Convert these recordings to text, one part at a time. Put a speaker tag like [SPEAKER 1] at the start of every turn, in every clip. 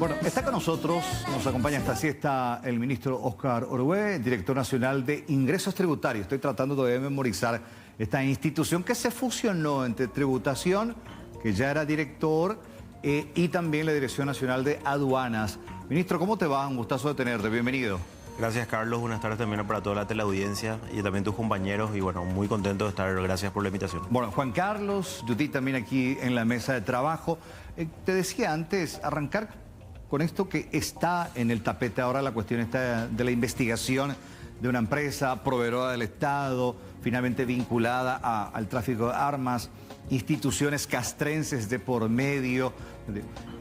[SPEAKER 1] Bueno, está con nosotros, nos acompaña esta siesta el ministro Óscar Orué, director nacional de Ingresos Tributarios. Estoy tratando todavía de memorizar esta institución que se fusionó entre tributación, que ya era director, y también la Dirección Nacional de Aduanas. Ministro, ¿cómo te va? Un gustazo de tenerte, bienvenido.
[SPEAKER 2] Gracias, Carlos. Buenas tardes también para toda la teleaudiencia y también tus compañeros. Y bueno, muy contento de estar. Gracias por la invitación.
[SPEAKER 1] Bueno, Juan Carlos, Judith también aquí en la mesa de trabajo. Te decía antes, arrancar con esto que está en el tapete ahora, la cuestión está de la investigación de una empresa proveedora del Estado, finalmente vinculada al tráfico de armas, instituciones castrenses de por medio.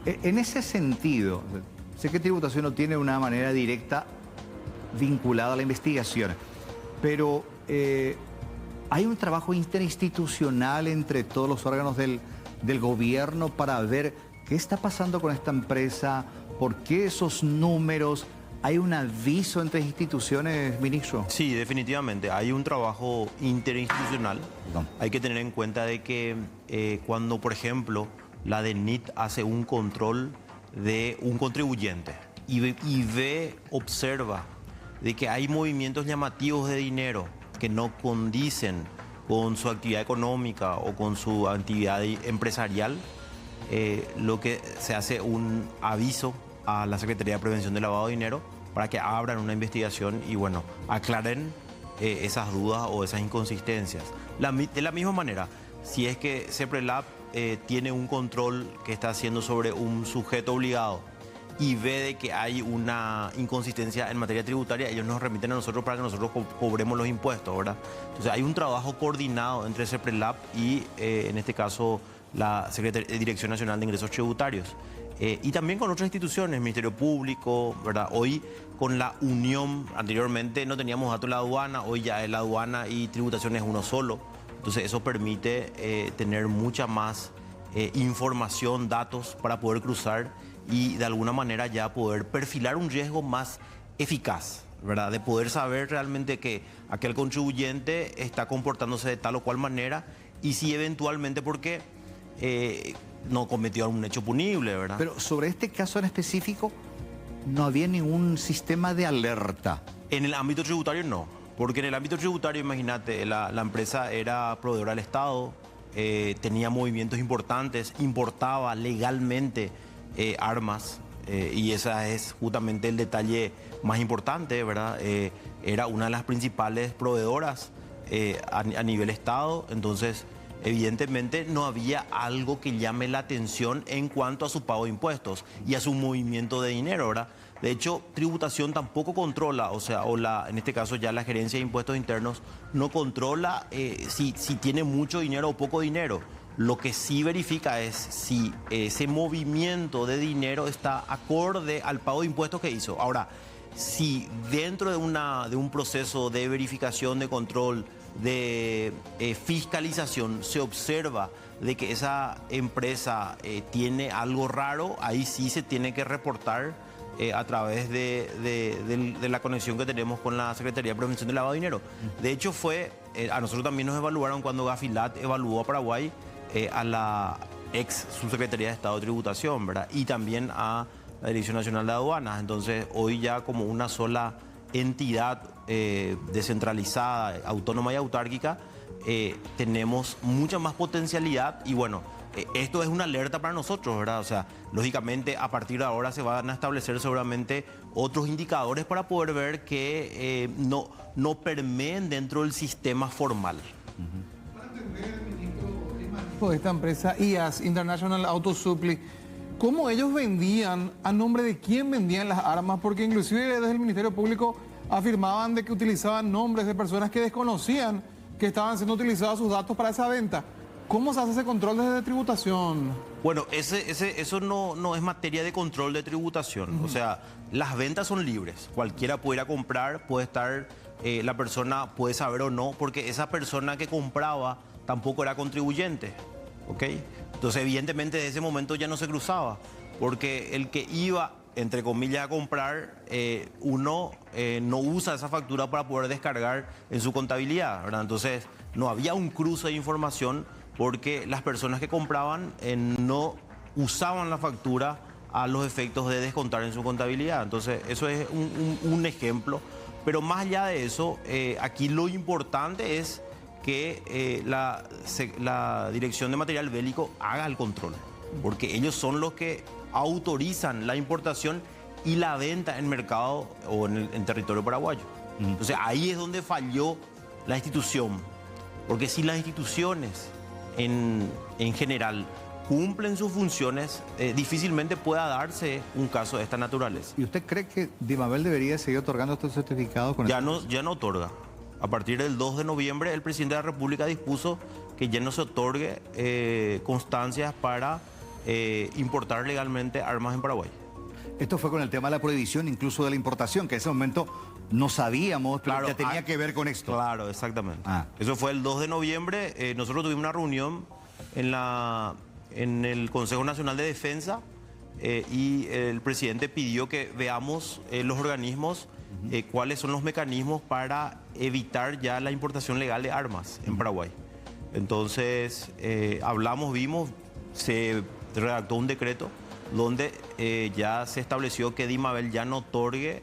[SPEAKER 1] En ese sentido, sé que tributación no tiene una manera directa vinculada a la investigación, pero hay un trabajo interinstitucional entre todos los órganos del gobierno para ver qué está pasando con esta empresa, por qué esos números. ¿Hay un aviso entre instituciones, ministro?
[SPEAKER 2] Sí, definitivamente. Hay un trabajo interinstitucional.
[SPEAKER 1] No.
[SPEAKER 2] Hay que tener en cuenta de que cuando, por ejemplo, la DENIT hace un control de un contribuyente y observa de que hay movimientos llamativos de dinero que no condicen con su actividad económica o con su actividad empresarial, lo que se hace un aviso a la Secretaría de Prevención del Lavado de Dinero para que abran una investigación y bueno, aclaren esas dudas o esas inconsistencias. De la misma manera, si es que CEPRELAP tiene un control que está haciendo sobre un sujeto obligado y ve de que hay una inconsistencia en materia tributaria, ellos nos remiten a nosotros para que nosotros cobremos los impuestos, ¿verdad? Entonces hay un trabajo coordinado entre CEPRELAP y en este caso la Dirección Nacional de Ingresos Tributarios. Y también con otras instituciones, Ministerio Público, ¿verdad? Hoy con la unión, anteriormente no teníamos datos de la aduana, hoy ya la aduana y tributación es uno solo. Entonces eso permite tener mucha más información, datos para poder cruzar y de alguna manera ya poder perfilar un riesgo más eficaz, ¿verdad? De poder saber realmente que aquel contribuyente está comportándose de tal o cual manera y si eventualmente porque no cometió algún hecho punible, ¿verdad?
[SPEAKER 1] Pero sobre este caso en específico, no había ningún sistema de alerta.
[SPEAKER 2] En el ámbito tributario no, porque en el ámbito tributario, imagínate, la empresa era proveedora del Estado, tenía movimientos importantes, importaba legalmente armas, y ese es justamente el detalle más importante, ¿verdad? Era una de las principales proveedoras a nivel Estado, entonces evidentemente no había algo que llame la atención en cuanto a su pago de impuestos y a su movimiento de dinero, ¿verdad? De hecho, tributación tampoco controla, en este caso ya la Gerencia de Impuestos Internos no controla si tiene mucho dinero o poco dinero. Lo que sí verifica es si ese movimiento de dinero está acorde al pago de impuestos que hizo. Ahora, si dentro de un proceso de verificación, de control, de fiscalización se observa de que esa empresa tiene algo raro, ahí sí se tiene que reportar a través de la conexión que tenemos con la Secretaría de Prevención del Lavado de Dinero. De hecho a nosotros también nos evaluaron cuando Gafilat evaluó a Paraguay a la ex subsecretaría de Estado de Tributación, ¿verdad? Y también a la Dirección Nacional de Aduanas. Entonces hoy ya como una sola entidad descentralizada, autónoma y autárquica, tenemos mucha más potencialidad y bueno, esto es una alerta para nosotros, ¿verdad? O sea, lógicamente a partir de ahora se van a establecer seguramente otros indicadores para poder ver que no permeen dentro del sistema formal.
[SPEAKER 3] De esta empresa IAS, International Auto Supply, ¿cómo ellos vendían, a nombre de quién vendían las armas? Porque inclusive desde el Ministerio Público afirmaban de que utilizaban nombres de personas que desconocían que estaban siendo utilizados sus datos para esa venta. ¿Cómo se hace ese control desde tributación?
[SPEAKER 2] Bueno, eso no es materia de control de tributación. O sea, las ventas son libres. Cualquiera puede ir a comprar, puede estar, la persona puede saber o no, porque esa persona que compraba tampoco era contribuyente, ¿ok? Entonces, evidentemente, desde ese momento ya no se cruzaba, porque el que iba, entre comillas, a comprar, uno no usa esa factura para poder descargar en su contabilidad, ¿verdad? Entonces, no había un cruce de información porque las personas que compraban no usaban la factura a los efectos de descontar en su contabilidad. Entonces, eso es un ejemplo. Pero más allá de eso, aquí lo importante es que la Dirección de Material Bélico haga el control, porque ellos son los que autorizan la importación y la venta en mercado o en territorio paraguayo. Entonces, ahí es donde falló la institución, porque si las instituciones en general cumplen sus funciones, difícilmente pueda darse un caso de esta naturaleza.
[SPEAKER 1] ¿Y usted cree que Dimabel debería seguir otorgando estos certificados?
[SPEAKER 2] Ya no otorga. A partir del 2 de noviembre, el presidente de la República dispuso que ya no se otorgue constancias para importar legalmente armas en Paraguay.
[SPEAKER 1] Esto fue con el tema de la prohibición, incluso de la importación, que en ese momento no sabíamos, pero
[SPEAKER 2] Claro,
[SPEAKER 1] ya tenía que ver con esto.
[SPEAKER 2] Claro, exactamente.
[SPEAKER 1] Ah.
[SPEAKER 2] Eso fue el 2 de noviembre. Nosotros tuvimos una reunión en el Consejo Nacional de Defensa y el presidente pidió que veamos los organismos, cuáles son los mecanismos para evitar ya la importación legal de armas en Paraguay. Entonces, hablamos, vimos, se redactó un decreto donde ya se estableció que Dimabel ya no otorgue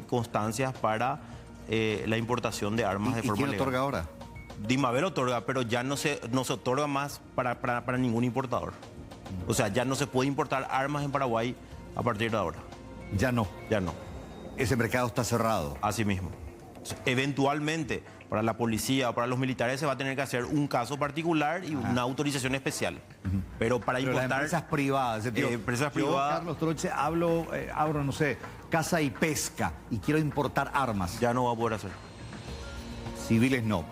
[SPEAKER 2] constancias para la importación de armas de
[SPEAKER 1] ¿Y
[SPEAKER 2] forma
[SPEAKER 1] quién
[SPEAKER 2] legal.
[SPEAKER 1] otorga ahora?
[SPEAKER 2] Dimabel otorga, pero ya no se otorga más para ningún importador. O sea, ya no se puede importar armas en Paraguay a partir de ahora.
[SPEAKER 1] Ya no.
[SPEAKER 2] Ya no.
[SPEAKER 1] Ese mercado está cerrado.
[SPEAKER 2] Así mismo. Eventualmente, para la policía o para los militares se va a tener que hacer un caso particular y una autorización especial. Pero para
[SPEAKER 1] Pero las
[SPEAKER 2] importar...
[SPEAKER 1] empresas privadas.
[SPEAKER 2] empresas
[SPEAKER 1] yo,
[SPEAKER 2] privadas-
[SPEAKER 1] Carlos Troche, abro, no sé, caza y pesca y quiero importar armas.
[SPEAKER 2] Ya no va a poder hacer.
[SPEAKER 1] Civiles no.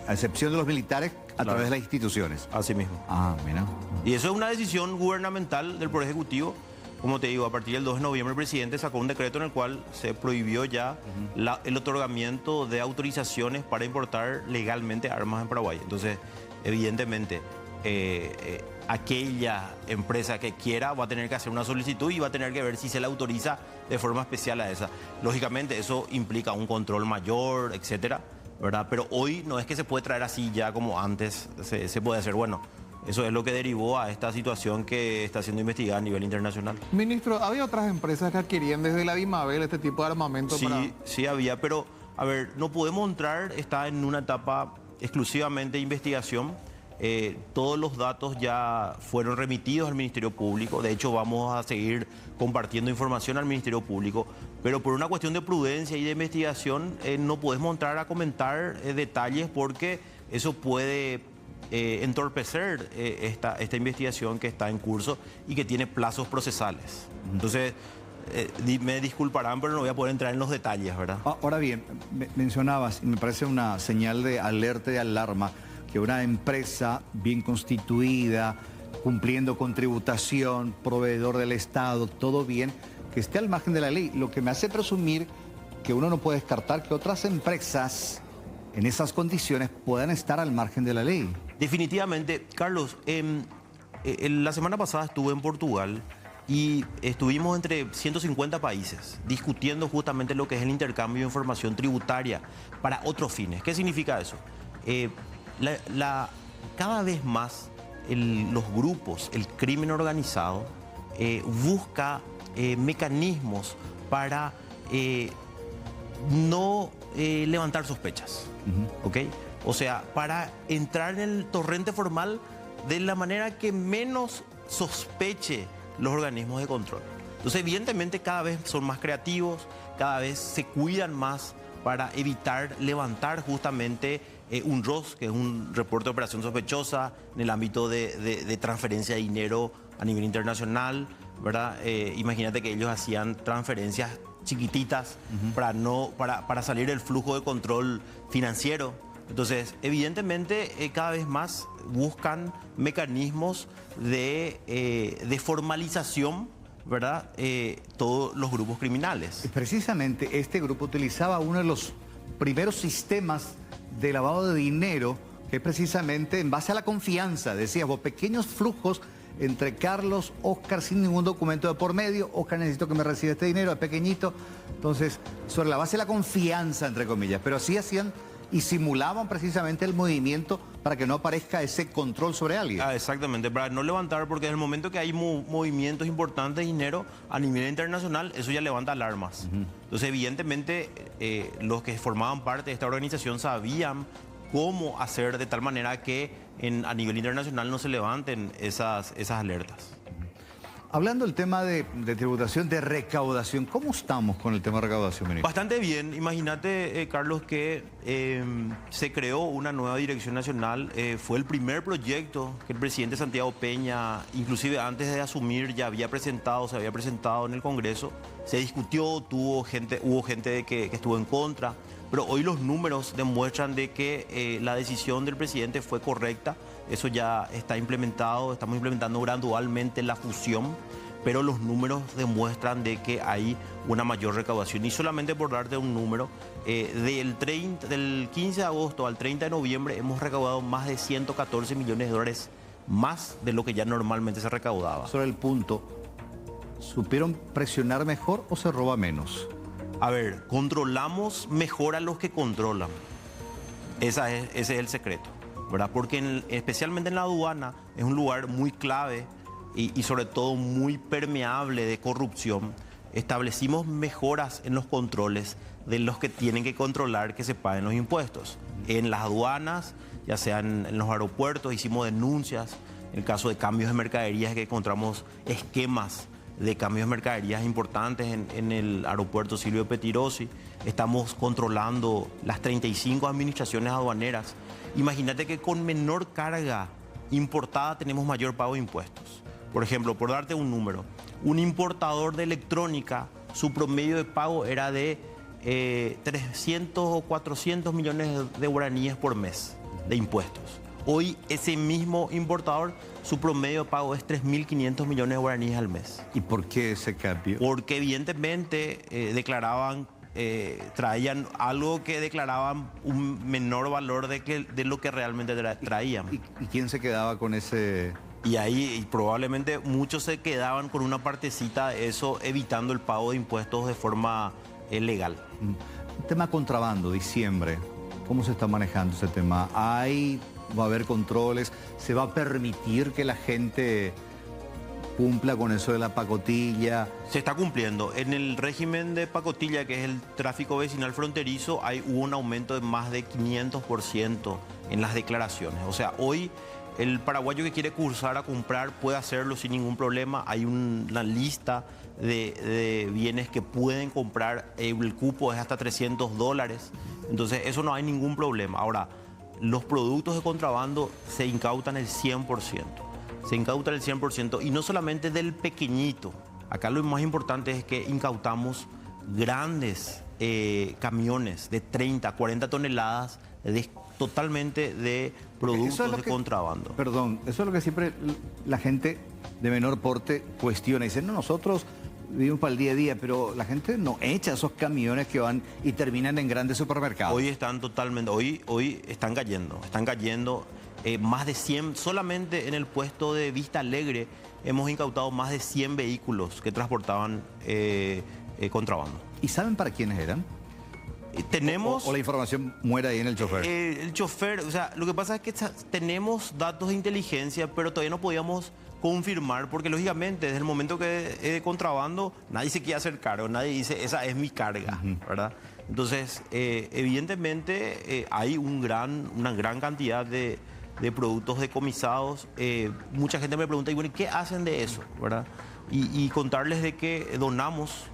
[SPEAKER 1] A excepción de los militares, a
[SPEAKER 2] Claro.
[SPEAKER 1] través de las instituciones.
[SPEAKER 2] Así mismo.
[SPEAKER 1] Ah, mira.
[SPEAKER 2] Y eso es una decisión gubernamental del Poder Ejecutivo. Como te digo, a partir del 2 de noviembre el presidente sacó un decreto en el cual se prohibió ya el otorgamiento de autorizaciones para importar legalmente armas en Paraguay. Entonces, evidentemente, aquella empresa que quiera va a tener que hacer una solicitud y va a tener que ver si se le autoriza de forma especial a esa. Lógicamente, eso implica un control mayor, etcétera, ¿verdad? Pero hoy no es que se puede traer así ya como antes se puede hacer. Bueno, eso es lo que derivó a esta situación que está siendo investigada a nivel internacional.
[SPEAKER 3] Ministro, ¿había otras empresas que adquirían desde la Dimabel este tipo de armamento para...?
[SPEAKER 2] Sí había, pero a ver, no podemos entrar, está en una etapa exclusivamente de investigación. Todos los datos ya fueron remitidos al Ministerio Público. De hecho, vamos a seguir compartiendo información al Ministerio Público. Pero por una cuestión de prudencia y de investigación, no podemos entrar a comentar detalles porque eso puede entorpecer esta investigación que está en curso y que tiene plazos procesales. Entonces, me disculparán, pero no voy a poder entrar en los detalles, ¿verdad?
[SPEAKER 1] Ahora bien, mencionabas, y me parece una señal de alerta y de alarma, que una empresa bien constituida, cumpliendo con tributación, proveedor del Estado, todo bien, que esté al margen de la ley. Lo que me hace presumir que uno no puede descartar que otras empresas en esas condiciones puedan estar al margen de la ley.
[SPEAKER 2] Definitivamente, Carlos, la semana pasada estuve en Portugal y estuvimos entre 150 países discutiendo justamente lo que es el intercambio de información tributaria para otros fines. ¿Qué significa eso? Cada vez más los grupos, el crimen organizado, busca mecanismos para no levantar sospechas, ¿ok? O sea, para entrar en el torrente formal de la manera que menos sospeche los organismos de control. Entonces, evidentemente, cada vez son más creativos, cada vez se cuidan más para evitar levantar justamente un ROS, que es un reporte de operación sospechosa en el ámbito de transferencia de dinero a nivel internacional, ¿verdad? Imagínate que ellos hacían transferencias chiquititas para salir del flujo de control financiero. Entonces, evidentemente, cada vez más buscan mecanismos de formalización, ¿verdad? Todos los grupos criminales.
[SPEAKER 1] Precisamente este grupo utilizaba uno de los primeros sistemas de lavado de dinero, que es precisamente en base a la confianza, decías vos, pequeños flujos entre Carlos, Oscar, sin ningún documento de por medio. Oscar, necesito que me reciba este dinero, es pequeñito. Entonces, sobre la base de la confianza, entre comillas, pero así hacían y simulaban precisamente el movimiento para que no aparezca ese control sobre alguien.
[SPEAKER 2] Exactamente, para no levantar, porque en el momento que hay movimientos importantes de dinero a nivel internacional, eso ya levanta alarmas. Entonces, evidentemente, los que formaban parte de esta organización sabían cómo hacer de tal manera que a nivel internacional no se levanten esas alertas.
[SPEAKER 1] Hablando del tema de tributación, de recaudación, ¿cómo estamos con el tema de recaudación, ministro?
[SPEAKER 2] Bastante bien. Imagínate, Carlos, que se creó una nueva dirección nacional. Fue el primer proyecto que el presidente Santiago Peña, inclusive antes de asumir, se había presentado en el Congreso. Se discutió, hubo gente que estuvo en contra, pero hoy los números demuestran de que la decisión del presidente fue correcta. Eso ya está implementado, estamos implementando gradualmente la fusión, pero los números demuestran de que hay una mayor recaudación. Y solamente por darte un número, del 15 de agosto al 30 de noviembre hemos recaudado más de 114 millones de dólares más de lo que ya normalmente se recaudaba.
[SPEAKER 1] Sobre el punto, ¿supieron presionar mejor o se roba menos?
[SPEAKER 2] A ver, controlamos mejor a los que controlan. Ese es el secreto, ¿verdad? Porque especialmente en la aduana es un lugar muy clave y sobre todo muy permeable de corrupción. Establecimos mejoras en los controles de los que tienen que controlar que se paguen los impuestos. En las aduanas, ya sea en los aeropuertos, hicimos denuncias. En el caso de cambios de mercaderías, que encontramos esquemas de cambios de mercaderías importantes en el aeropuerto Silvio Pettirossi. Estamos controlando las 35 administraciones aduaneras. Imagínate que con menor carga importada tenemos mayor pago de impuestos. Por ejemplo, por darte un número, un importador de electrónica, su promedio de pago era de 300 o 400 millones de guaraníes por mes de impuestos. Hoy ese mismo importador, su promedio de pago es 3.500 millones de guaraníes al mes.
[SPEAKER 1] ¿Y por qué ese cambio?
[SPEAKER 2] Porque evidentemente traían algo que declaraban un menor valor de lo que realmente traían.
[SPEAKER 1] ¿Y quién se quedaba con ese...?
[SPEAKER 2] Y ahí probablemente muchos se quedaban con una partecita de eso, evitando el pago de impuestos de forma legal.
[SPEAKER 1] El tema contrabando, diciembre, ¿cómo se está manejando ese tema? ¿Va a haber controles? ¿Se va a permitir que la gente cumpla con eso de la pacotilla?
[SPEAKER 2] Se está cumpliendo. En el régimen de pacotilla, que es el tráfico vecinal fronterizo, hubo un aumento de más de 500% en las declaraciones. O sea, hoy el paraguayo que quiere cursar a comprar puede hacerlo sin ningún problema. Hay una lista de bienes que pueden comprar. El cupo es hasta $300. Entonces, eso no hay ningún problema. Ahora, los productos de contrabando se incautan el 100%. Se incautan el 100%. Y no solamente del pequeñito. Acá lo más importante es que incautamos grandes camiones de 30, 40 toneladas totalmente de productos de contrabando.
[SPEAKER 1] Perdón, eso es lo que siempre la gente de menor porte cuestiona. Dicen, no, nosotros vivimos para el día a día, pero la gente no echa esos camiones que van y terminan en grandes supermercados.
[SPEAKER 2] Hoy están totalmente, hoy están cayendo más de 100, solamente en el puesto de Vista Alegre hemos incautado más de 100 vehículos que transportaban contrabando.
[SPEAKER 1] ¿Y saben para quiénes eran?
[SPEAKER 2] Tenemos...
[SPEAKER 1] O la información muere ahí en el chofer.
[SPEAKER 2] El chofer, o sea, lo que pasa es que tenemos datos de inteligencia, pero todavía no podíamos confirmar, porque lógicamente desde el momento que es de contrabando, nadie se quiere hacer cargo, nadie dice, esa es mi carga, ¿verdad? Entonces, evidentemente hay una gran cantidad de productos decomisados. Mucha gente me pregunta, y bueno, ¿qué hacen de eso, verdad? Y contarles de que donamos...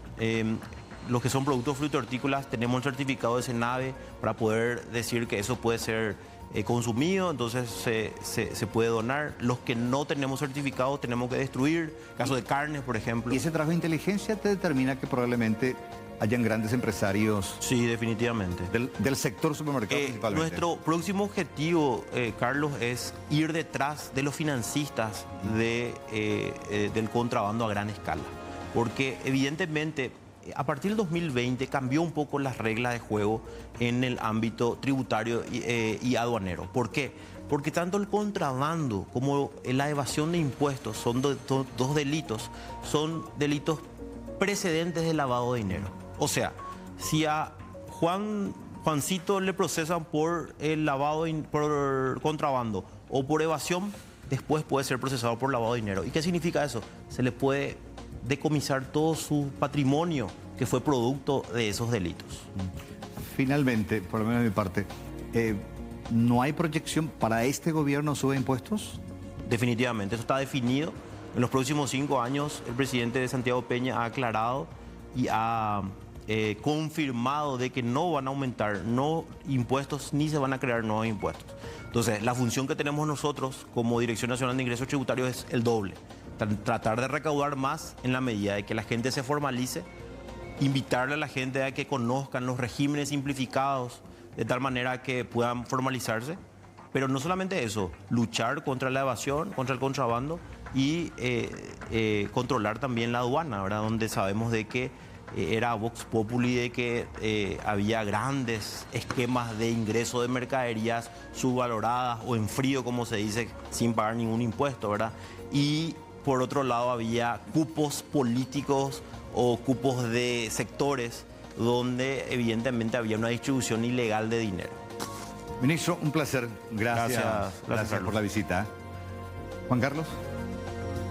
[SPEAKER 2] los que son productos frutohortícolas, tenemos el certificado de Senave para poder decir que eso puede ser consumido, entonces se puede donar. Los que no tenemos certificado tenemos que destruir, caso de carnes, por ejemplo.
[SPEAKER 1] ¿Y ese trabajo de inteligencia te determina que probablemente hayan grandes empresarios?
[SPEAKER 2] Sí, definitivamente.
[SPEAKER 1] Del sector supermercado principalmente.
[SPEAKER 2] Nuestro próximo objetivo, Carlos, es ir detrás de los financistas del contrabando a gran escala. Porque evidentemente... A partir del 2020 cambió un poco las reglas de juego en el ámbito tributario y aduanero. ¿Por qué? Porque tanto el contrabando como la evasión de impuestos son dos delitos, son delitos precedentes de lavado de dinero. O sea, si a Juan Juancito le procesan por el lavado, por contrabando o por evasión, después puede ser procesado por lavado de dinero. ¿Y qué significa eso? Se le puede decomisar todo su patrimonio que fue producto de esos delitos.
[SPEAKER 1] Finalmente, por lo menos de mi parte, ¿no hay proyección para este gobierno sube impuestos?
[SPEAKER 2] Definitivamente, eso está definido. En los próximos 5 años, el presidente de Santiago Peña ha aclarado y ha confirmado de que no van a aumentar impuestos ni se van a crear nuevos impuestos. Entonces, la función que tenemos nosotros como Dirección Nacional de Ingresos Tributarios es el doble. Tratar de recaudar más en la medida de que la gente se formalice, invitarle a la gente a que conozcan los regímenes simplificados de tal manera que puedan formalizarse. Pero no solamente eso, luchar contra la evasión, contra el contrabando y controlar también la aduana, ¿verdad? Donde sabemos de que era Vox Populi, de que había grandes esquemas de ingreso de mercaderías subvaloradas o en frío, como se dice, sin pagar ningún impuesto, ¿verdad? Y por otro lado había cupos políticos o cupos de sectores donde evidentemente había una distribución ilegal de dinero.
[SPEAKER 1] Ministro, un placer. Gracias
[SPEAKER 2] Gracias
[SPEAKER 1] por la visita. Juan Carlos.